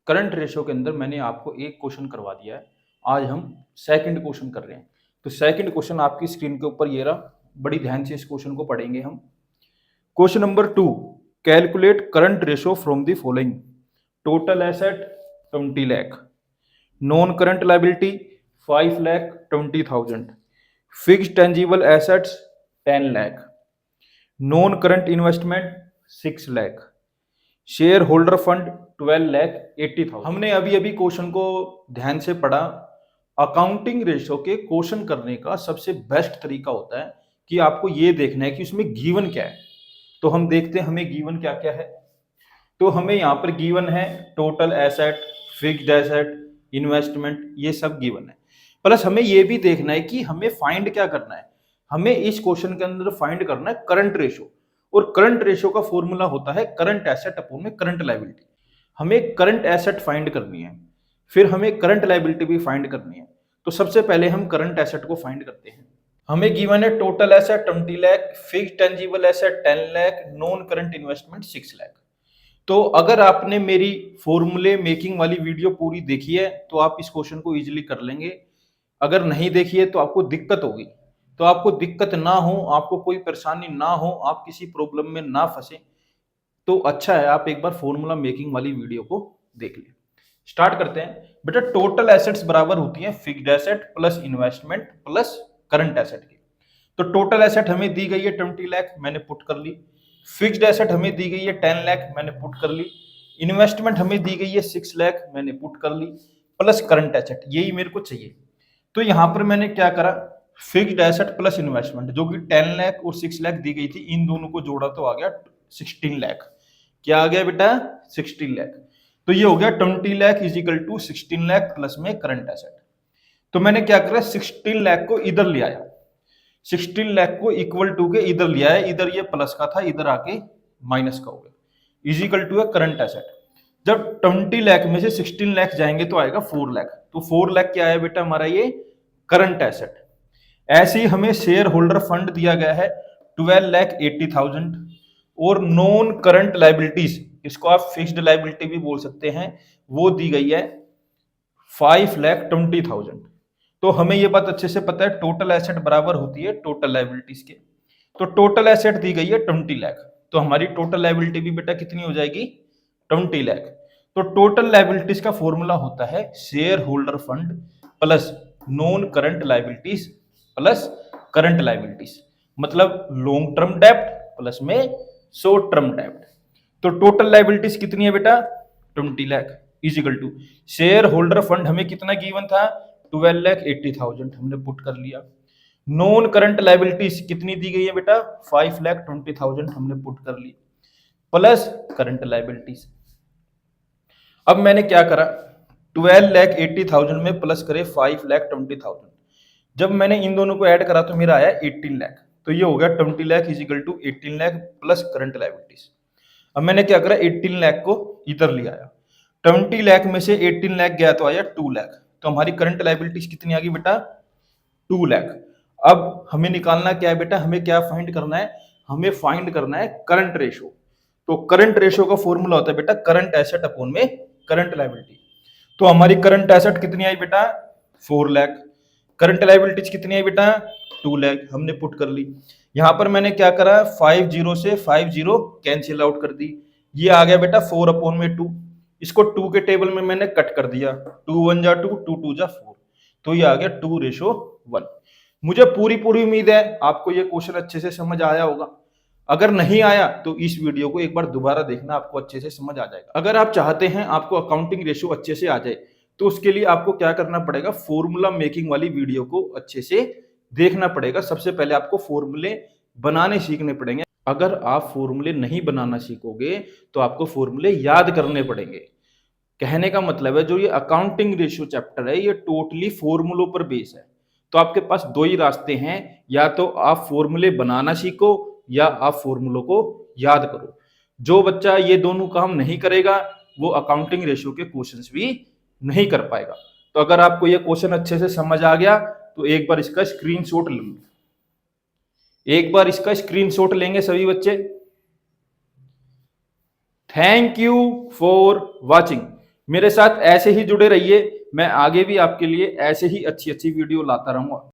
Current ratio के अंदर मैंने आपको एक क्वेश्चन करवा दिया है। आज हम सेकंड क्वेश्चन कर रहे हैं। तो सेकंड क्वेश्चन आपकी स्क्रीन के ऊपर ये रहा। बड़ी ध्यान से इस क्वेश्चन को पढ़ेंगे हम। Question number 2, calculate current ratio from the following. Total asset 20 lakh, non current liability 5 lakh 20,000, fixed tangible assets 10 lakh, non current investment 6 lakh, share holder fund 12,80,000। हमने अभी अभी क्वेश्चन को ध्यान से पढ़ा। अकाउंटिंग रेशो के क्वेश्चन करने का सबसे बेस्ट तरीका होता है कि आपको ये देखना है कि उसमें गिवन क्या है। तो हम देखते हैं हमें गिवन क्या क्या है। तो हमें यहाँ पर गिवन है total asset, fixed asset, investment, ये सब गिवन है। प्लस हमें ये भी देखना है कि हमें फाइंड क्या करना है। हमें इस क्वेश्चन के अंदर फाइंड करना है करंट रेशो। और करंट रेशो का फॉर्मूला होता है करंट एसेट अपॉन में करंट लायबिलिटी। हमें करंट एसेट फाइंड करनी है, फिर हमें करंट लायबिलिटी भी फाइंड करनी है। तो सबसे पहले हम करंट एसेट को फाइंड करते हैं। हमें गिवन है total asset 20 lakh, fixed tangible asset 10 lakh, non current investment 6 lakh. तो अगर आपने मेरी फॉर्मूले मेकिंग वाली वीडियो पूरी देखी है तो आप इस क्वेश्चन को इजीली कर लेंगे। अगर नहीं देखी है तो आपको दिक्कत होगी। तो आपको दिक्कत ना हो, आपको कोई परेशानी ना हो, आप किसी प्रॉब्लम में ना फंसे, तो अच्छा है आप एक बार फॉर्मूला मेकिंग वाली वीडियो को देख लें। स्टार्ट करते हैं। बेटा टोटल एसेट्स बराबर होती है fixed asset plus investment plus current asset की। तो टोटल एसेट हमें दी गई है 20 लाख, मैंने पुट कर ली। फिक्स्ड एसेट हमें दी गई है 10 लाख, मैंने पुट कर ली। इन्वेस्टमेंट हमें दी गई है 6 लाख, मैंने पुट कर ली। प्लस करंट एसेट, यही मेरे को चाहिए। तो यहां पर मैंने क्या करा, फिक्स्ड एसेट प्लस इन्वेस्टमेंट जो कि 10 लाख और 6 लाख दी गई थी, इन दोनों को जोड़ा तो आ गया 16 लाख। क्या आ गया बेटा, 16 लाख। तो ये हो गया 20 lakh is equal to 16 lakh plus में करंट एसेट। तो मैंने क्या करा, 16 लाख को इधर ले आया, 16 लाख को इक्वल टू के इधर ले आया। इधर ये प्लस का था, इधर आके माइनस का हो गया, इज इक्वल टू है करंट एसेट। जब 20 लाख में से 16 लाख जाएंगे तो आएगा 4 लाख। तो 4 लाख क्या है बेटा हमारा, ये करंट एसेट। ऐसे ही हमें शेयर होल्डर फंड दिया गया है 12,80,000। और नॉन करंट लाइबिलिटीज, इसको आप फिक्स्ड लाइबिलिटी भी बोल सकते हैं, वो दी गई है 5,20,000। तो हमें ये बात अच्छे से पता है टोटल एसेट बराबर होती है टोटल लाइबिलिटीज के। तो टोटल एसेट दी गई है 20 लाख, तो हमारी टोटल लाइबिलिटी भी बेटा कितनी हो जाएगी, 20 लाख। तो टोटल लाइबिलिटीज का फॉर्मूला होता है share holder fund plus non current liabilities plus current liabilities, मतलब लॉन्ग टर्म डेब्ट प्लस में शॉर्ट टर्म डेब्ट। तो टोटल लाइबिलिटीज कितनी है बेटा, 20 lakh is equal to share holder fund हमें कितना गिवन था, 12,80,000, हमने पुट कर लिया। नॉन करंट लाइबिलिटीज कितनी दी गई है बेटा, 5,20,000, हमने पुट कर ली, प्लस करंट लाइबिलिटीज। अब मैंने क्या करा, 12,80,000 में प्लस करे 5,20,000। जब मैंने इन दोनों को ऐड करा तो मेरा आया 18 लाख। तो ये हो गया 20 lakh is equal to 18 lakh plus current liabilities. अब मैंने क्या करा, 18 लाख को इधर ले आया। 20 लाख में से 18 लाख गया तो आया 2 लाख। तो हमारी करंट लाइबिलिटीज कितनी आ गई बेटा, 2 लाख। अब हमें निकालना क्या है बेटा, हमें क्या फाइंड करना है, हमें फाइंड करना है करंट रेशो। तो करंट रेशो का फॉर्मूला होता है बेटा करंट एसेट अपॉन में करंट लाइबिलिटी। तो हमारी करंट एसेट कितनी आई बेटा, 4 लाख। करंट लाइबिलिटीज कितनी आई बेटा, 2 लाख, हमने पुट कर ली। यहां पर मैंने क्या करा, 50 से 50 कैंसिल आउट कर दी। ये आ गया बेटा 4 अपॉन में 2। इसको 2 के टेबल में मैंने कट कर दिया, 2 1 जा 2, 2 2 जा 4। तो ये आ गया 2:1। मुझे पूरी पूरी उम्मीद है आपको ये क्वेश्चन अच्छे से समझ आया होगा। अगर नहीं आया तो इस वीडियो को एक बार दोबारा देखना, आपको अच्छे से समझ आ जाएगा। अगर आप चाहते हैं आपको अकाउंटिंग रेशो अच्छे से आ जाए तो उसके लिए आपको क्या करना पड़ेगा, फॉर्मूला मेकिंग वाली वीडियो को अच्छे से देखना पड़ेगा। सबसे पहले आपको फॉर्मूले बनाने सीखने पड़ेंगे। अगर आप फॉर्मूले नहीं बनाना सीखोगे तो आपको फॉर्मूले याद करने पड़ेंगे। कहने का मतलब है जो ये अकाउंटिंग रेशियो चैप्टर है ये टोटली फॉर्मूलों पर बेस है। तो आपके पास दो ही रास्ते हैं, या तो आप फॉर्मूले बनाना सीखो या आप फॉर्मूलों को याद करो। जो बच्चा ये दोनों काम नहीं करेगा वो अकाउंटिंग रेशियो के क्वेश्चंस भी नहीं कर पाएगा। तो अगर आपको ये क्वेश्चन अच्छे से समझ आ गया तो एक बार इसका स्क्रीनशॉट ले लो। एक बार इसका स्क्रीनशॉट लेंगे सभी बच्चे। Thank you for watching. मेरे साथ ऐसे ही जुड़े रहिए, मैं आगे भी आपके लिए ऐसे ही अच्छी अच्छी वीडियो लाता रहूंगा।